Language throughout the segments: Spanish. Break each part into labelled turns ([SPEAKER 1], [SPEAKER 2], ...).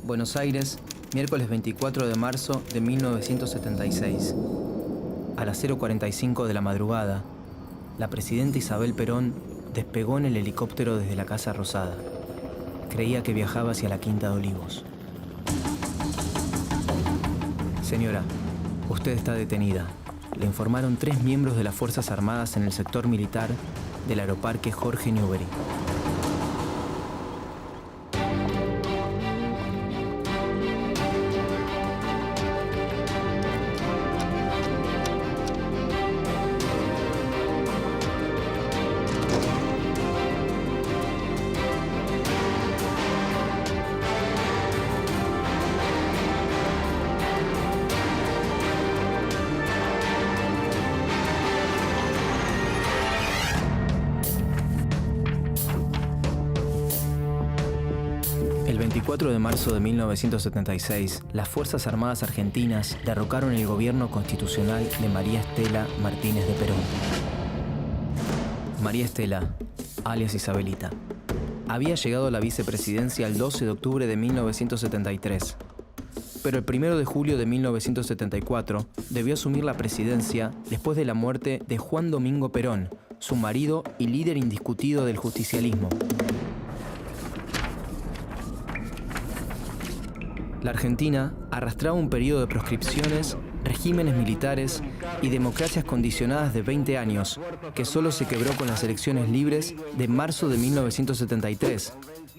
[SPEAKER 1] Buenos Aires, miércoles 24 de marzo de 1976. A las 0:45 de la madrugada, la presidenta Isabel Perón despegó en el helicóptero desde la Casa Rosada. Creía que viajaba hacia la Quinta de Olivos. Señora, usted está detenida. Le informaron 3 miembros de las Fuerzas Armadas en el sector militar del Aeroparque Jorge Newbery. El 24 de marzo de 1976, las Fuerzas Armadas argentinas derrocaron el gobierno constitucional de María Estela Martínez de Perón. María Estela, alias Isabelita, había llegado a la vicepresidencia el 12 de octubre de 1973, pero el 1 de julio de 1974 debió asumir la presidencia después de la muerte de Juan Domingo Perón, su marido y líder indiscutido del justicialismo. La Argentina arrastraba un periodo de proscripciones, regímenes militares y democracias condicionadas de 20 años, que solo se quebró con las elecciones libres de marzo de 1973,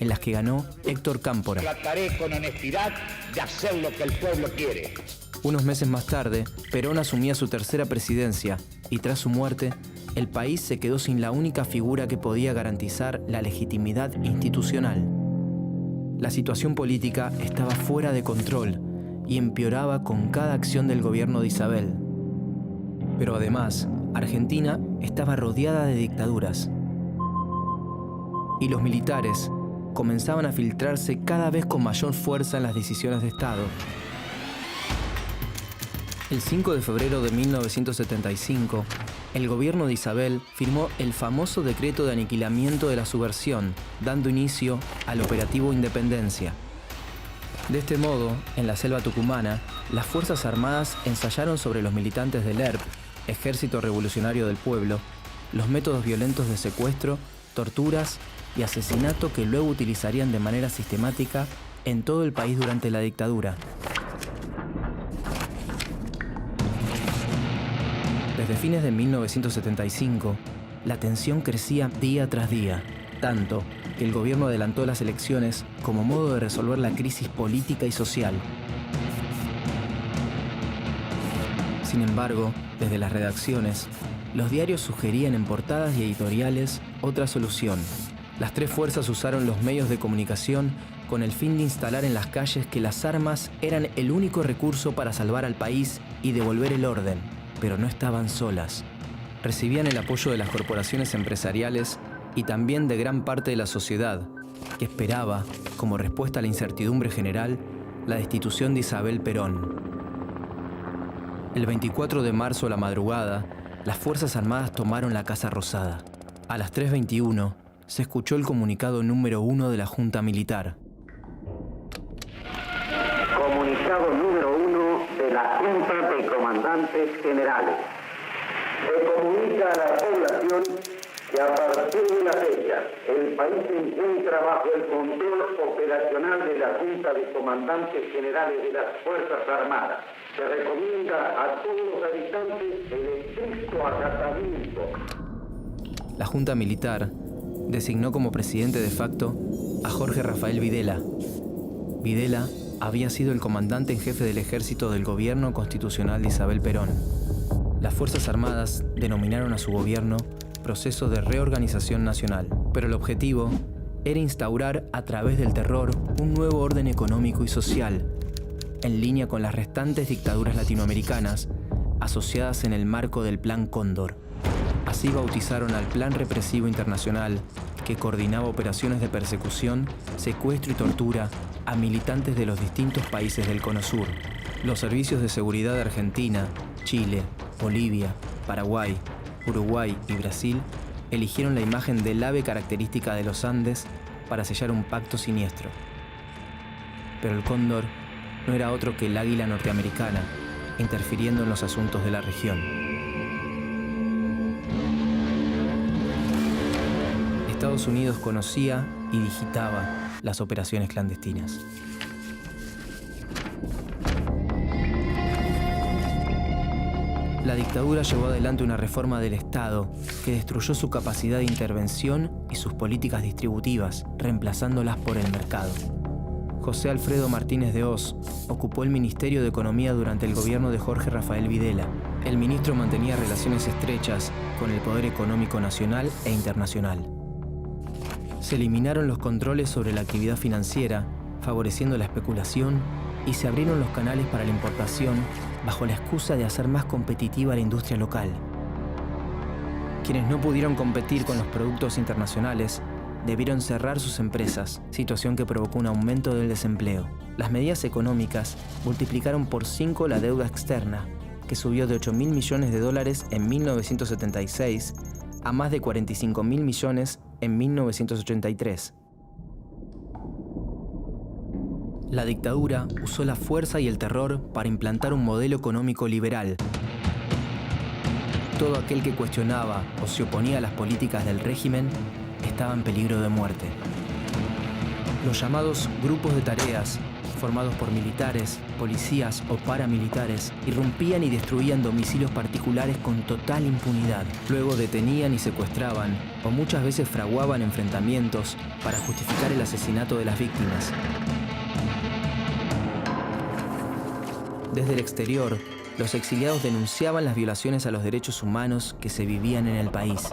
[SPEAKER 1] en las que ganó Héctor Cámpora.
[SPEAKER 2] Trataré con honestidad de hacer lo que el pueblo quiere.
[SPEAKER 1] Unos meses más tarde, Perón asumía su tercera presidencia y tras su muerte, el país se quedó sin la única figura que podía garantizar la legitimidad institucional. La situación política estaba fuera de control y empeoraba con cada acción del gobierno de Isabel. Pero además, Argentina estaba rodeada de dictaduras. Y los militares comenzaban a filtrarse cada vez con mayor fuerza en las decisiones de Estado. El 5 de febrero de 1975, el gobierno de Isabel firmó el famoso decreto de aniquilamiento de la subversión, dando inicio al operativo Independencia. De este modo, en la selva tucumana, las Fuerzas Armadas ensayaron sobre los militantes del ERP, Ejército Revolucionario del Pueblo, los métodos violentos de secuestro, torturas y asesinato que luego utilizarían de manera sistemática en todo el país durante la dictadura. Desde fines de 1975, la tensión crecía día tras día, tanto que el gobierno adelantó las elecciones como modo de resolver la crisis política y social. Sin embargo, desde las redacciones, los diarios sugerían en portadas y editoriales otra solución. Las 3 fuerzas usaron los medios de comunicación con el fin de instalar en las calles que las armas eran el único recurso para salvar al país y devolver el orden. Pero no estaban solas. Recibían el apoyo de las corporaciones empresariales y también de gran parte de la sociedad, que esperaba, como respuesta a la incertidumbre general, la destitución de Isabel Perón. El 24 de marzo a la madrugada, las Fuerzas Armadas tomaron la Casa Rosada. A las 3:21 se escuchó el comunicado número 1 de la Junta Militar.
[SPEAKER 3] Comunicado número 1 de la Junta de Comandantes Generales. Se comunica a la población que a partir de la fecha el país se encuentra bajo el control operacional de la Junta de Comandantes Generales de las Fuerzas Armadas. Se recomienda a todos los habitantes el estricto acatamiento.
[SPEAKER 1] La Junta Militar designó como presidente de facto a Jorge Rafael Videla. Videla había sido el comandante en jefe del ejército del gobierno constitucional de Isabel Perón. Las Fuerzas Armadas denominaron a su gobierno Proceso de Reorganización Nacional, pero el objetivo era instaurar a través del terror un nuevo orden económico y social, en línea con las restantes dictaduras latinoamericanas asociadas en el marco del Plan Cóndor. Así bautizaron al Plan Represivo Internacional, que coordinaba operaciones de persecución, secuestro y tortura a militantes de los distintos países del Cono Sur. Los servicios de seguridad de Argentina, Chile, Bolivia, Paraguay, Uruguay y Brasil eligieron la imagen del ave característica de los Andes para sellar un pacto siniestro. Pero el cóndor no era otro que el águila norteamericana, interfiriendo en los asuntos de la región. Estados Unidos conocía y digitaba las operaciones clandestinas. La dictadura llevó adelante una reforma del Estado que destruyó su capacidad de intervención y sus políticas distributivas, reemplazándolas por el mercado. José Alfredo Martínez de Hoz ocupó el Ministerio de Economía durante el gobierno de Jorge Rafael Videla. El ministro mantenía relaciones estrechas con el poder económico nacional e internacional. Se eliminaron los controles sobre la actividad financiera, favoreciendo la especulación, y se abrieron los canales para la importación bajo la excusa de hacer más competitiva la industria local. Quienes no pudieron competir con los productos internacionales debieron cerrar sus empresas, situación que provocó un aumento del desempleo. Las medidas económicas multiplicaron por 5 la deuda externa, que subió de $8.000 millones en 1976 a más de $45.000 millones en 1983. La dictadura usó la fuerza y el terror para implantar un modelo económico liberal. Todo aquel que cuestionaba o se oponía a las políticas del régimen estaba en peligro de muerte. Los llamados grupos de tareas, formados por militares, policías o paramilitares, irrumpían y destruían domicilios particulares con total impunidad. Luego detenían y secuestraban, o muchas veces fraguaban enfrentamientos para justificar el asesinato de las víctimas. Desde el exterior, los exiliados denunciaban las violaciones a los derechos humanos que se vivían en el país.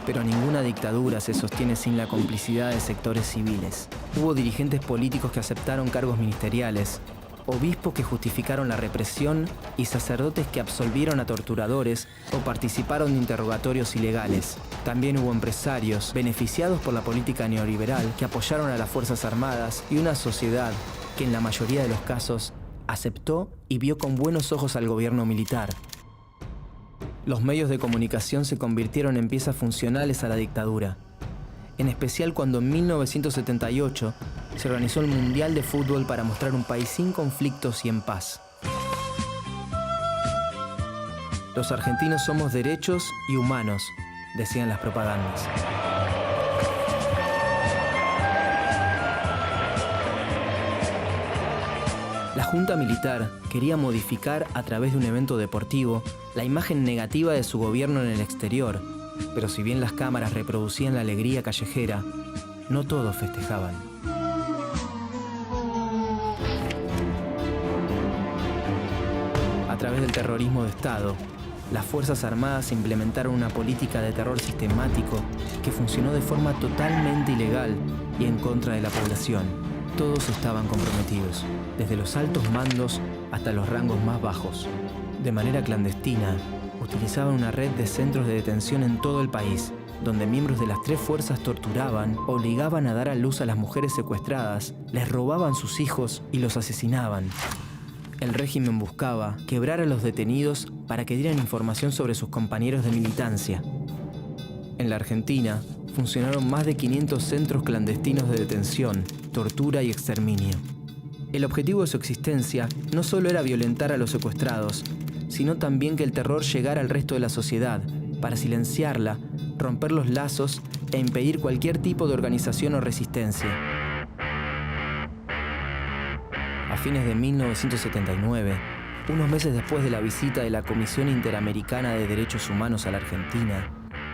[SPEAKER 1] Pero ninguna dictadura se sostiene sin la complicidad de sectores civiles. Hubo dirigentes políticos que aceptaron cargos ministeriales, obispos que justificaron la represión y sacerdotes que absolvieron a torturadores o participaron de interrogatorios ilegales. También hubo empresarios beneficiados por la política neoliberal que apoyaron a las Fuerzas Armadas y una sociedad que en la mayoría de los casos aceptó y vio con buenos ojos al gobierno militar. Los medios de comunicación se convirtieron en piezas funcionales a la dictadura, en especial cuando en 1978 se organizó el Mundial de Fútbol para mostrar un país sin conflictos y en paz. Los argentinos somos derechos y humanos, decían las propagandas. La Junta Militar quería modificar a través de un evento deportivo la imagen negativa de su gobierno en el exterior, pero si bien las cámaras reproducían la alegría callejera, no todos festejaban. A través del terrorismo de Estado, las Fuerzas Armadas implementaron una política de terror sistemático que funcionó de forma totalmente ilegal y en contra de la población. Todos estaban comprometidos, desde los altos mandos hasta los rangos más bajos. De manera clandestina, utilizaban una red de centros de detención en todo el país, donde miembros de las 3 fuerzas torturaban, obligaban a dar a luz a las mujeres secuestradas, les robaban sus hijos y los asesinaban. El régimen buscaba quebrar a los detenidos para que dieran información sobre sus compañeros de militancia. En la Argentina, funcionaron más de 500 centros clandestinos de detención, tortura y exterminio. El objetivo de su existencia no solo era violentar a los secuestrados, sino también que el terror llegara al resto de la sociedad, para silenciarla, romper los lazos e impedir cualquier tipo de organización o resistencia. A fines de 1979, unos meses después de la visita de la Comisión Interamericana de Derechos Humanos a la Argentina,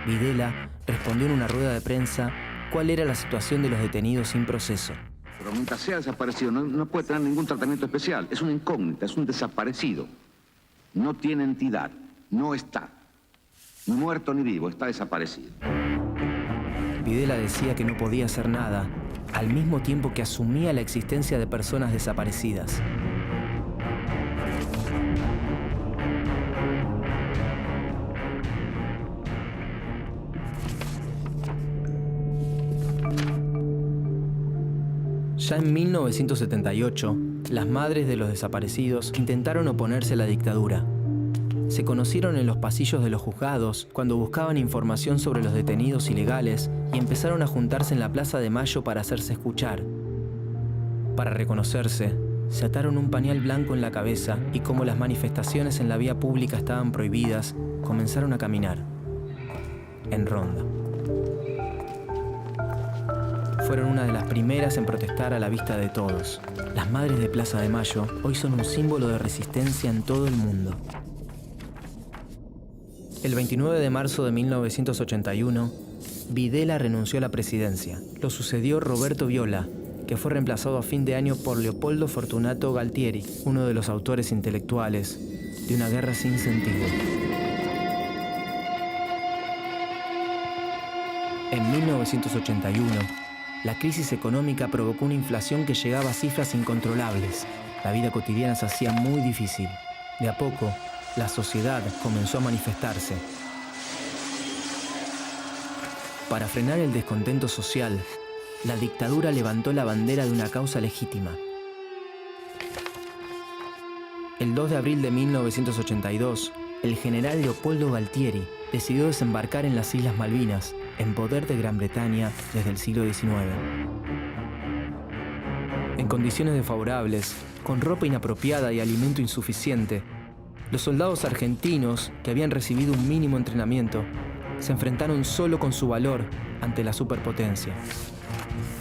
[SPEAKER 1] Videla respondió en una rueda de prensa cuál era la situación de los detenidos sin proceso.
[SPEAKER 4] Pero mientras sea desaparecido, no puede tener ningún tratamiento especial. Es una incógnita, es un desaparecido. No tiene entidad, no está. Ni muerto ni vivo, está desaparecido.
[SPEAKER 1] Videla decía que no podía hacer nada, al mismo tiempo que asumía la existencia de personas desaparecidas. Ya en 1978, las madres de los desaparecidos intentaron oponerse a la dictadura. Se conocieron en los pasillos de los juzgados cuando buscaban información sobre los detenidos ilegales y empezaron a juntarse en la Plaza de Mayo para hacerse escuchar. Para reconocerse, se ataron un pañal blanco en la cabeza y como las manifestaciones en la vía pública estaban prohibidas, comenzaron a caminar, en ronda. Fueron una de las primeras en protestar a la vista de todos. Las madres de Plaza de Mayo hoy son un símbolo de resistencia en todo el mundo. El 29 de marzo de 1981, Videla renunció a la presidencia. Lo sucedió Roberto Viola, que fue reemplazado a fin de año por Leopoldo Fortunato Galtieri, uno de los autores intelectuales de Una guerra sin sentido. En 1981, la crisis económica provocó una inflación que llegaba a cifras incontrolables. La vida cotidiana se hacía muy difícil. De a poco, la sociedad comenzó a manifestarse. Para frenar el descontento social, la dictadura levantó la bandera de una causa legítima. El 2 de abril de 1982, el general Leopoldo Galtieri decidió desembarcar en las Islas Malvinas, en poder de Gran Bretaña desde el siglo XIX. En condiciones desfavorables, con ropa inapropiada y alimento insuficiente, los soldados argentinos, que habían recibido un mínimo entrenamiento, se enfrentaron solo con su valor ante la superpotencia.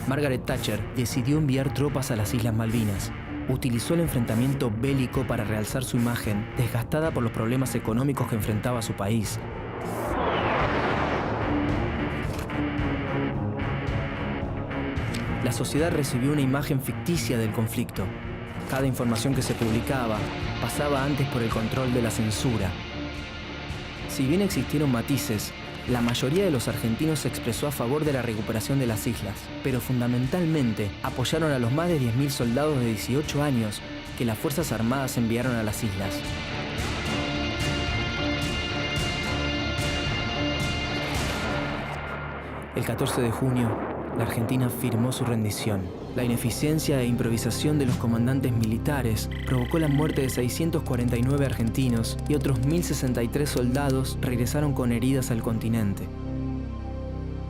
[SPEAKER 1] Margaret Thatcher decidió enviar tropas a las Islas Malvinas. Utilizó el enfrentamiento bélico para realzar su imagen, desgastada por los problemas económicos que enfrentaba su país. La sociedad recibió una imagen ficticia del conflicto. Cada información que se publicaba pasaba antes por el control de la censura. Si bien existieron matices, la mayoría de los argentinos se expresó a favor de la recuperación de las islas, pero fundamentalmente apoyaron a los más de 10.000 soldados de 18 años que las Fuerzas Armadas enviaron a las islas. El 14 de junio, la Argentina firmó su rendición. La ineficiencia e improvisación de los comandantes militares provocó la muerte de 649 argentinos y otros 1.063 soldados regresaron con heridas al continente.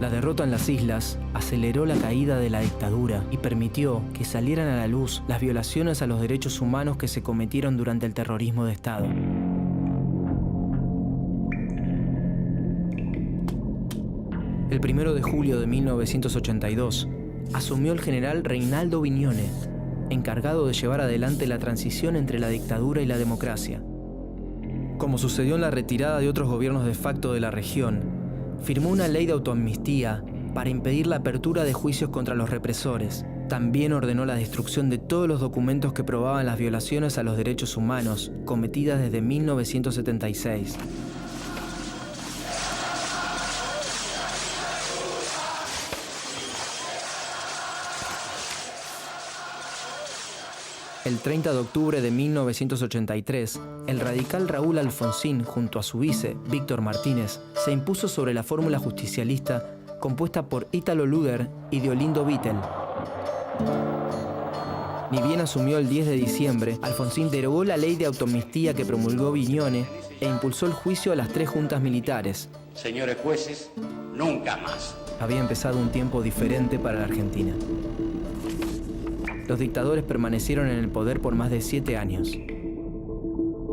[SPEAKER 1] La derrota en las islas aceleró la caída de la dictadura y permitió que salieran a la luz las violaciones a los derechos humanos que se cometieron durante el terrorismo de Estado. El 1 de julio de 1982, asumió el general Reinaldo Vignone, encargado de llevar adelante la transición entre la dictadura y la democracia. Como sucedió en la retirada de otros gobiernos de facto de la región, firmó una ley de autoamnistía para impedir la apertura de juicios contra los represores. También ordenó la destrucción de todos los documentos que probaban las violaciones a los derechos humanos cometidas desde 1976. El 30 de octubre de 1983, el radical Raúl Alfonsín, junto a su vice, Víctor Martínez, se impuso sobre la fórmula justicialista compuesta por Ítalo Luder y Deolindo Vittel. Ni bien asumió el 10 de diciembre, Alfonsín derogó la ley de autoamnistía que promulgó Vignone e impulsó el juicio a las 3 juntas militares.
[SPEAKER 2] Señores jueces, nunca más.
[SPEAKER 1] Había empezado un tiempo diferente para la Argentina. Los dictadores permanecieron en el poder por más de 7 años.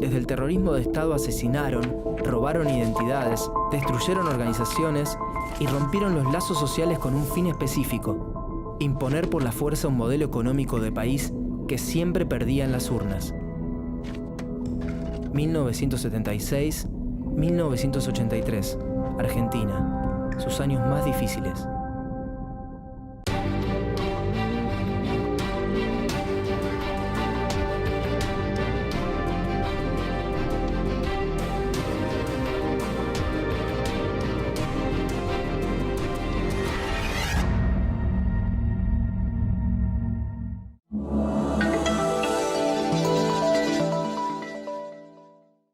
[SPEAKER 1] Desde el terrorismo de Estado asesinaron, robaron identidades, destruyeron organizaciones y rompieron los lazos sociales con un fin específico: imponer por la fuerza un modelo económico de país que siempre perdía en las urnas. 1976-1983, Argentina, sus años más difíciles.